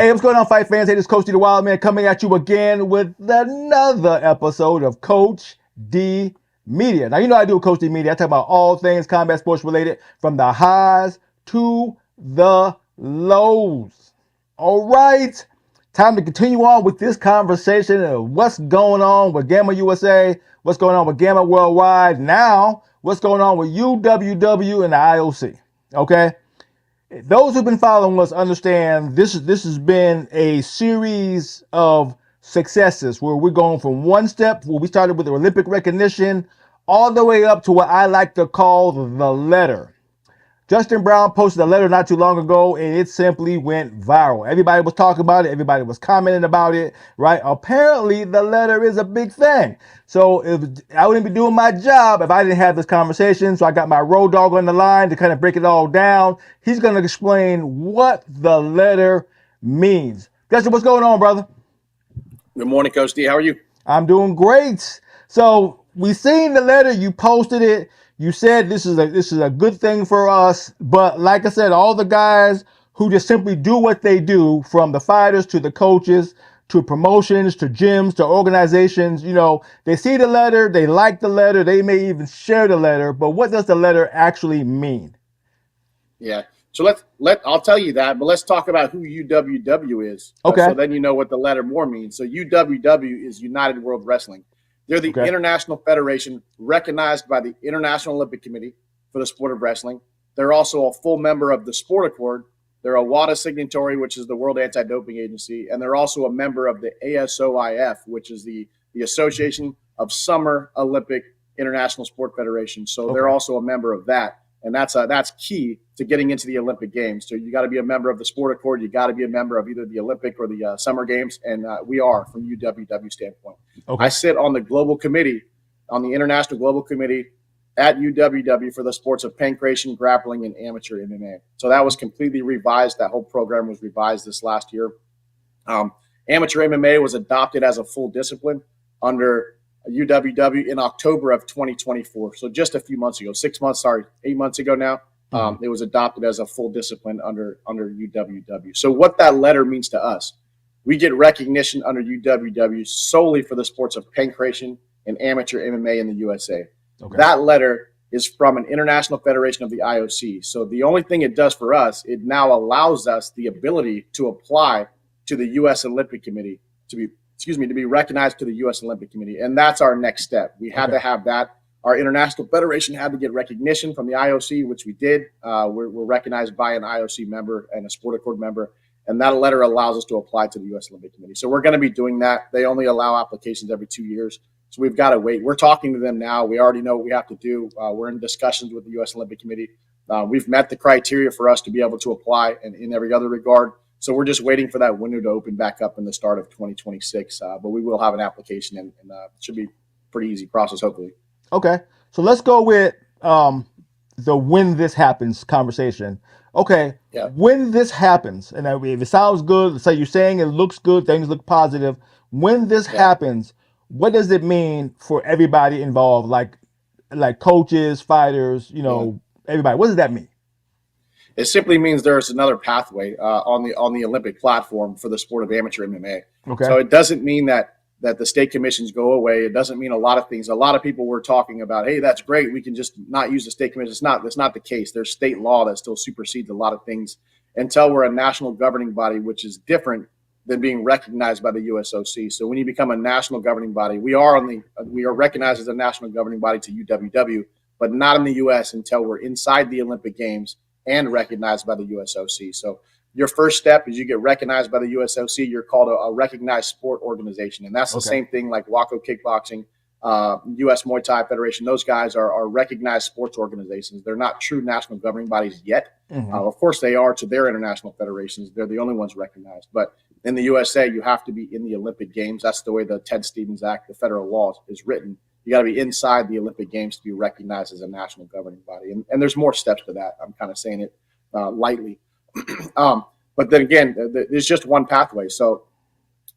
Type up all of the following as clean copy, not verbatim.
Hey, what's going on, fight fans? Hey, this is Coach D, the Wild Man, coming at you again with another episode of Coach D Media. Now, you know I do Coach D Media. I talk about all things combat sports related, from the highs to the lows. All right, time to continue on with this conversation of what's going on with Gamma USA, what's going on with Gamma Worldwide, now what's going on with UWW and the IOC. Okay. Those who've been following us understand this has been a series of successes where we're going from one step where we started with the Olympic recognition all the way up to what I like to call the letter. Justin Brown posted a letter not too long ago, and it simply went viral. Everybody was talking about it. Everybody was commenting about it, right? Apparently, the letter is a big thing. So I wouldn't be doing my job if I didn't have this conversation. So I got my road dog on the line to kind of break it all down. He's going to explain what the letter means. Justin, what's going on, brother? Good morning, Coach D. How are you? I'm doing great. So we seen the letter. You posted it. You said this is a good thing for us, but like I said, all the guys who just simply do what they do, from the fighters to the coaches to promotions to gyms to organizations, you know, they see the letter, they like the letter, they may even share the letter, but what does the letter actually mean? Yeah. So I'll tell you that, but let's talk about who UWW is. Okay. So then you know what the letter more means. So UWW is United World Wrestling. They're the international federation recognized by the International Olympic Committee for the sport of wrestling. They're also a full member of the Sport Accord. They're a WADA signatory, which is the World Anti-Doping Agency, and they're also a member of the ASOIF, which is the Association of Summer Olympic International Sport Federations. So they're also a member of that. And that's key to getting into the Olympic Games. So you got to be a member of the Sport Accord. You got to be a member of either the Olympic or the Summer Games, and we are from UWW standpoint. I sit on the global committee, on the International Global Committee at UWW for the sports of pankration, grappling, and amateur MMA. So that was completely revised. That whole program was revised this last year. Amateur MMA was adopted as a full discipline under UWW in October of 2024. So just a few months ago, 8 months ago now, it was adopted as a full discipline under UWW. So what that letter means to us, we get recognition under UWW solely for the sports of pankration and amateur MMA in the USA. That letter is from an international federation of the IOC. So the only thing it does for us, it now allows us the ability to apply to the U.S. Olympic Committee to be recognized to the U.S. Olympic Committee. And that's our next step. We had to have that. Our international federation had to get recognition from the IOC, which we did. We're recognized by an IOC member and a Sport Accord member. And that letter allows us to apply to the U.S. Olympic Committee. So we're going to be doing that. They only allow applications every 2 years. So we've got to wait. We're talking to them now. We already know what we have to do. We're in discussions with the U.S. Olympic Committee. We've met the criteria for us to be able to apply in every other regard. So we're just waiting for that window to open back up in the start of 2026. But we will have an application, and it should be a pretty easy process, hopefully. Okay. So let's go with the when this happens conversation. Okay. Yeah. When this happens, and if it sounds good, say you're saying it looks good, things look positive. When this happens, what does it mean for everybody involved, like coaches, fighters, everybody? What does that mean? It simply means there's another pathway on the Olympic platform for the sport of amateur MMA. Okay. So it doesn't mean that the state commissions go away. It doesn't mean a lot of things. A lot of people were talking about, hey, that's great, we can just not use the state commission. That's not the case. There's state law that still supersedes a lot of things until we're a national governing body, which is different than being recognized by the USOC. So when you become a national governing body, we are recognized as a national governing body to UWW, but not in the US until we're inside the Olympic Games and recognized by the USOC. So your first step is you get recognized by the USOC. You're called a recognized sport organization. And that's the same thing like Waco Kickboxing, US Muay Thai Federation. Those guys are recognized sports organizations. They're not true national governing bodies yet. Of course, they are to their international federations. They're the only ones recognized. But in the USA, you have to be in the Olympic Games. That's the way the Ted Stevens Act, the federal law, is written. You got to be inside the Olympic Games to be recognized as a national governing body. And there's more steps to that. I'm kind of saying it lightly. But then again, there's just one pathway. So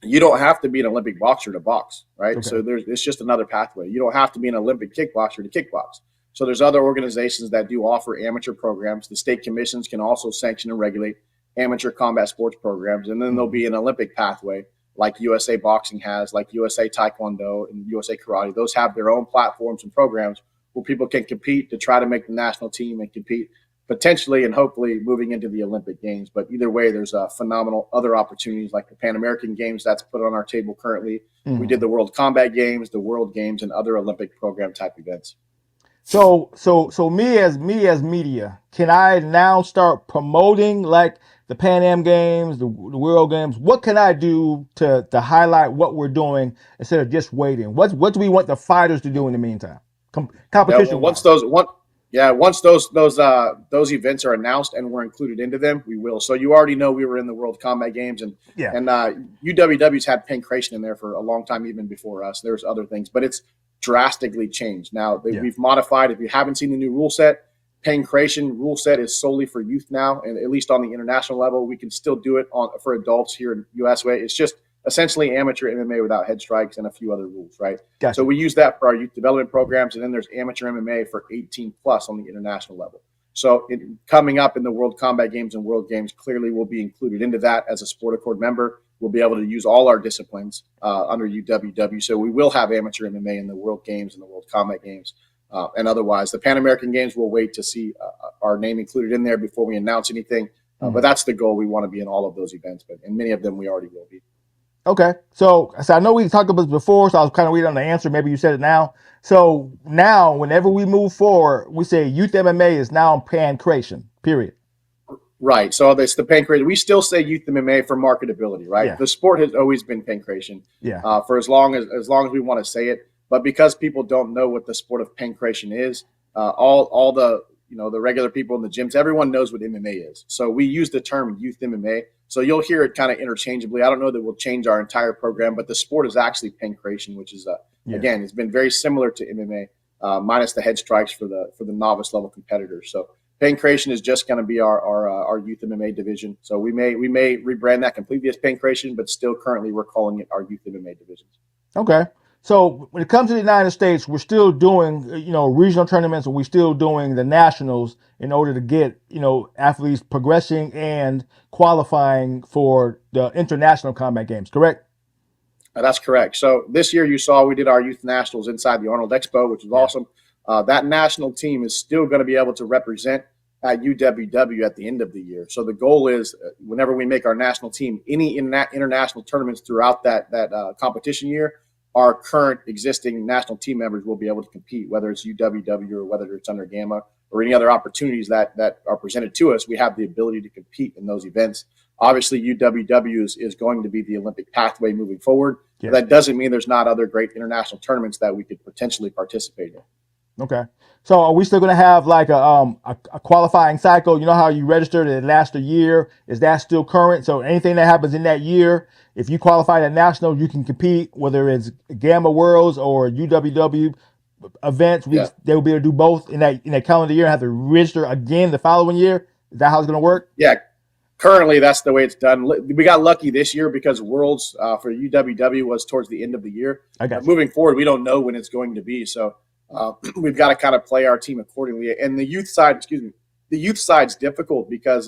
you don't have to be an Olympic boxer to box, right? So it's just another pathway. You don't have to be an Olympic kickboxer to kickbox. So there's other organizations that do offer amateur programs. The state commissions can also sanction and regulate amateur combat sports programs, and then there'll be an Olympic pathway like USA Boxing has, like USA Taekwondo and USA Karate. Those have their own platforms and programs where people can compete to try to make the national team and compete potentially and hopefully moving into the Olympic Games. But either way, there's phenomenal other opportunities like the Pan American Games that's put on our table currently. We did the World Combat Games, the World Games, and other Olympic program type events. So me as media, can I now start promoting like the Pan Am Games, the World Games? What can I do to highlight what we're doing instead of just waiting? What do we want the fighters to do in the meantime? Competition. Once those events are announced and we're included into them, we will. So you already know we were in the World Combat Games, and UWW's had pankration in there for a long time, even before us. There's other things, but it's drastically changed. Now we've modified. If you haven't seen the new rule set, pankration rule set is solely for youth now, and at least on the international level, we can still do it for adults here in US way. It's just essentially amateur MMA without head strikes and a few other rules, right? Gotcha. So we use that for our youth development programs, and then there's amateur MMA for 18 plus on the international level. So coming up in the World Combat Games and World Games, clearly we'll be included into that as a sport accord member. We'll be able to use all our disciplines under UWW. So we will have amateur MMA in the World Games and the World Combat Games. And otherwise, the Pan American Games, we'll wait to see our name included in there before we announce anything. But that's the goal. We want to be in all of those events, but in many of them we already will be. Okay, so I know we talked about this before, so I was kind of waiting on the answer. Maybe you said it now. So now, whenever we move forward, we say youth MMA is now pankration, period. Right. So it's the pankration. We still say youth MMA for marketability, right? Yeah. The sport has always been pankration. Yeah. For as long as we want to say it, but because people don't know what the sport of pankration is, all the the regular people in the gyms, everyone knows what MMA is. So we use the term youth MMA. So you'll hear it kind of interchangeably. I don't know that we'll change our entire program, but the sport is actually pankration, which is again, it's been very similar to MMA, minus the head strikes for the novice level competitors. So pankration is just going to be our youth MMA division. So we may rebrand that completely as pankration, but still currently we're calling it our youth MMA divisions. Okay. So when it comes to the United States, we're still doing, regional tournaments, and we're still doing the nationals in order to get, athletes progressing and qualifying for the international combat games, correct? That's correct. So this year you saw we did our youth nationals inside the Arnold Expo, which was awesome. That national team is still going to be able to represent at UWW at the end of the year. So the goal is whenever we make our national team, any international tournaments throughout that competition year, our current existing national team members will be able to compete, whether it's UWW or whether it's under Gamma or any other opportunities that are presented to us. We have the ability to compete in those events. Obviously, UWW is going to be the Olympic pathway moving forward. Yeah. That doesn't mean there's not other great international tournaments that we could potentially participate in. Okay. So are we still going to have like a qualifying cycle? You know how you registered and it lasts a year? Is that still current? So anything that happens in that year, if you qualify at national, you can compete, whether it's Gamma Worlds or UWW events. They will be able to do both in that calendar year and have to register again the following year. Is that how it's going to work? Yeah. Currently, that's the way it's done. We got lucky this year because Worlds for UWW was towards the end of the year. Moving forward, we don't know when it's going to be. So we've got to kind of play our team accordingly. And the youth side's difficult because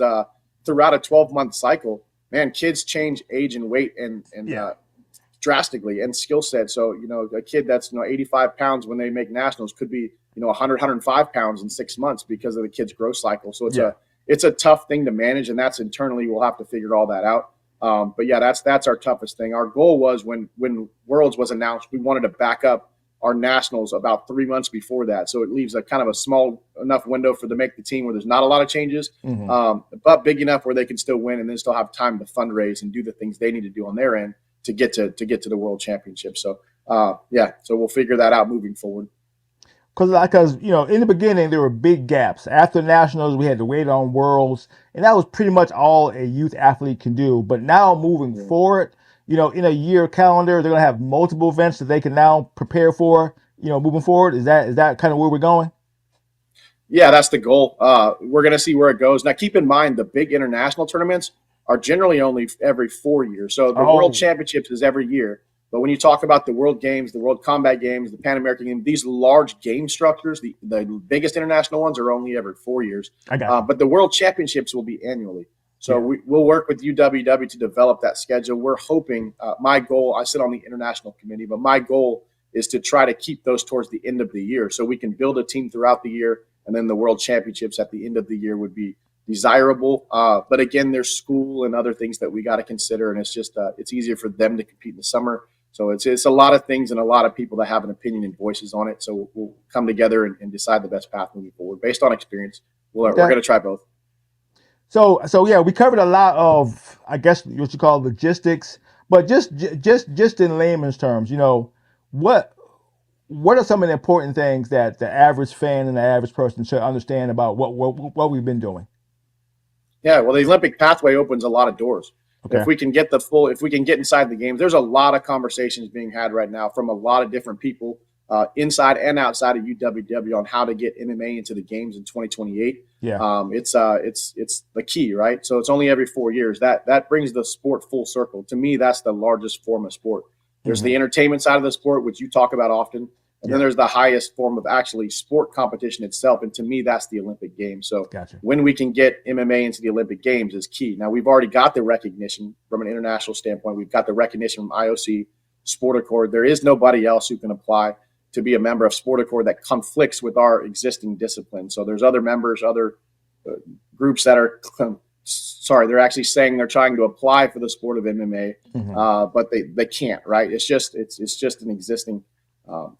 throughout a 12-month cycle, man, kids change age and weight and drastically and skill set. So, a kid that's 85 pounds when they make nationals could be 100, 105 pounds in 6 months because of the kid's growth cycle. So it's a tough thing to manage, and that's internally we'll have to figure all that out. But yeah, that's our toughest thing. Our goal was when Worlds was announced, we wanted to back up our nationals about 3 months before that. So it leaves a kind of a small enough window for them to make the team where there's not a lot of changes, but big enough where they can still win and then still have time to fundraise and do the things they need to do on their end to get to the World Championship. So so we'll figure that out moving forward. Because in the beginning there were big gaps. After nationals, we had to wait on Worlds, and that was pretty much all a youth athlete can do. But now moving forward, in a year calendar, they're going to have multiple events that they can now prepare for, moving forward. Is that kind of where we're going? Yeah, that's the goal. We're going to see where it goes. Now, keep in mind, the big international tournaments are generally only every 4 years. So the World Championships is every year. But when you talk about the World Games, the World Combat Games, the Pan American Games, these large game structures, the biggest international ones are only every 4 years. But the World Championships will be annually. So we'll work with UWW to develop that schedule. We're hoping, my goal, I sit on the international committee, but my goal is to try to keep those towards the end of the year so we can build a team throughout the year, and then the world championships at the end of the year would be desirable. But again, there's school and other things that we got to consider, and it's just it's easier for them to compete in the summer. So it's a lot of things and a lot of people that have an opinion and voices on it. So we'll come together and decide the best path moving forward based on experience. We're going to try both. So yeah, we covered a lot of, I guess, what you call logistics, but just in layman's terms, what are some of the important things that the average fan and the average person should understand about what we've been doing? Yeah, well, the Olympic pathway opens a lot of doors. Okay. If we can get inside the games, there's a lot of conversations being had right now from a lot of different people inside and outside of UWW on how to get MMA into the games in 2028. Yeah. It's the key, right? So it's only every 4 years. That brings the sport full circle. To me, that's the largest form of sport. There's the entertainment side of the sport, which you talk about often. And then there's the highest form of actually sport competition itself. And to me, that's the Olympic Games. So when we can get MMA into the Olympic Games is key. Now, we've already got the recognition from an international standpoint. We've got the recognition from IOC, Sport Accord. There is nobody else who can apply to be a member of Sport Accord that conflicts with our existing discipline. So there's other members, other groups that are they're actually saying they're trying to apply for the sport of MMA, but they can't, right? It's just an existing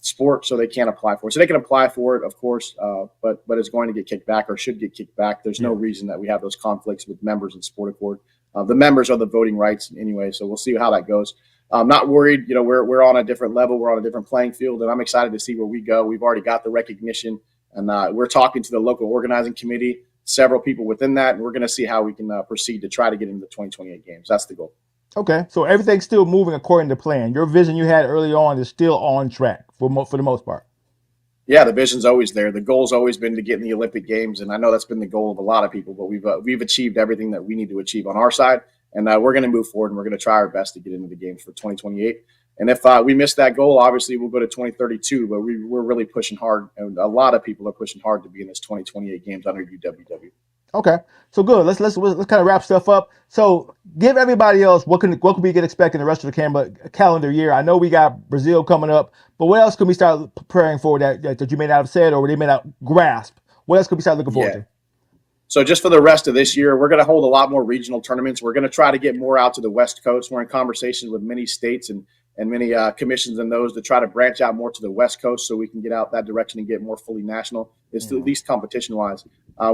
sport, so they can't apply for it. So they can apply for it, of course, but it's going to get kicked back or should get kicked back. There's no reason that we have those conflicts with members in Sport Accord. The members are the voting rights anyway, so we'll see how that goes. I'm not worried. We're on a different level. We're on a different playing field, and I'm excited to see where we go. We've already got the recognition, and we're talking to the local organizing committee, several people within that, and we're going to see how we can proceed to try to get into the 2028 games. That's the goal. Okay, so everything's still moving according to plan. Your vision you had early on is still on track for the most part. Yeah, the vision's always there. The goal's always been to get in the Olympic Games, and I know that's been the goal of a lot of people. But we've achieved everything that we need to achieve on our side, and we're going to move forward, and we're going to try our best to get into the games for 2028. And if we miss that goal, obviously we'll go to 2032. But we're really pushing hard, and a lot of people are pushing hard to be in this 2028 games under UWW. Okay, so good. Let's kind of wrap stuff up. So give everybody else what can we get expecting the rest of the calendar year. I know we got Brazil coming up, but what else can we start preparing for that you may not have said or they may not grasp? What else can we start looking forward to? So just for the rest of this year, we're going to hold a lot more regional tournaments. We're going to try to get more out to the West Coast. We're in conversations with many states and many commissions and those to try to branch out more to the West Coast so we can get out that direction and get more fully national, at least competition-wise.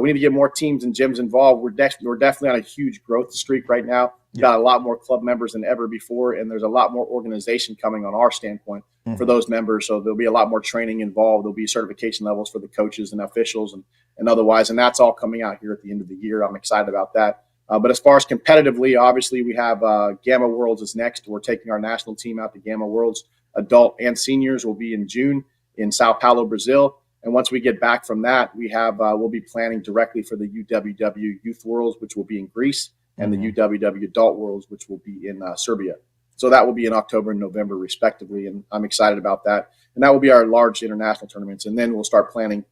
We need to get more teams and gyms involved. We're definitely on a huge growth streak right now. We've got a lot more club members than ever before, and there's a lot more organization coming on our standpoint for those members. So there'll be a lot more training involved. There'll be certification levels for the coaches and officials and otherwise, and that's all coming out here at the end of the year. I'm excited about that. But as far as competitively, obviously we have Gamma Worlds is next. We're taking our national team out to Gamma Worlds. Adult and seniors will be in June in Sao Paulo, Brazil. And once we get back from that, we'll be planning directly for the UWW Youth Worlds, which will be in Greece, and the UWW Adult Worlds, which will be in Serbia. So that will be in October and November, respectively. And I'm excited about that. And that will be our large international tournaments. And then we'll start planning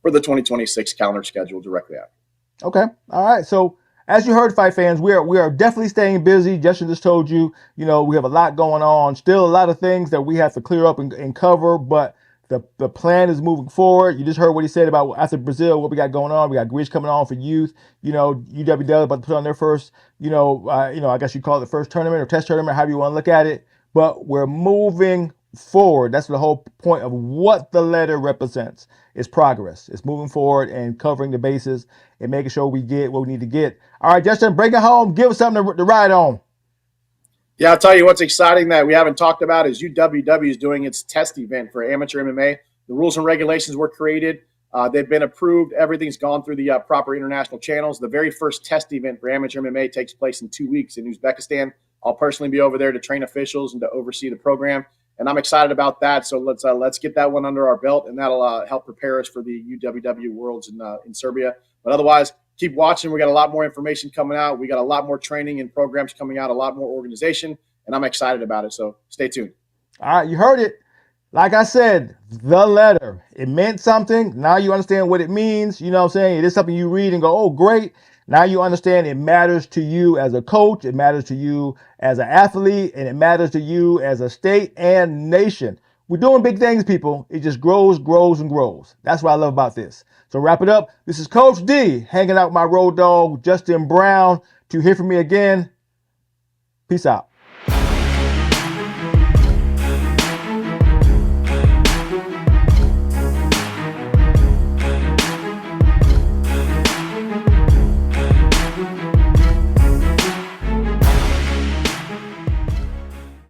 for the 2026 calendar schedule directly after. Okay. All right. So as you heard, fight fans, we are definitely staying busy. Justin just told you, we have a lot going on. Still a lot of things that we have to clear up and cover, but the plan is moving forward. You just heard what he said about after Brazil, what we got going on. We got Greece coming on for youth. UWW about to put on their first, I guess you call it the first tournament or test tournament, however you want to look at it. But we're moving forward. That's the whole point of what the letter represents. It's progress. It's moving forward and covering the bases and making sure we get what we need to get. All right, Justin, bring it home. Give us something to ride on. Yeah, I'll tell you what's exciting that we haven't talked about is UWW is doing its test event for amateur MMA. The rules and regulations were created. They've been approved. Everything's gone through the proper international channels. The very first test event for amateur MMA takes place in 2 weeks in Uzbekistan. I'll personally be over there to train officials and to oversee the program. And I'm excited about that. So let's get that one under our belt, and that'll help prepare us for the UWW Worlds in Serbia. But otherwise, keep watching. We got a lot more information coming out. We got a lot more training and programs coming out, a lot more organization, and I'm excited about it. So stay tuned. All right, you heard it. Like I said, the letter, it meant something. Now you understand what it means. You know what I'm saying? It is something you read and go, oh, great. Now you understand it matters to you as a coach. It matters to you as an athlete, and it matters to you as a state and nation. We're doing big things, people. It just grows, grows, and grows. That's what I love about this. So wrap it up. This is Coach D hanging out with my road dog, Justin Brown. To hear from me again, peace out.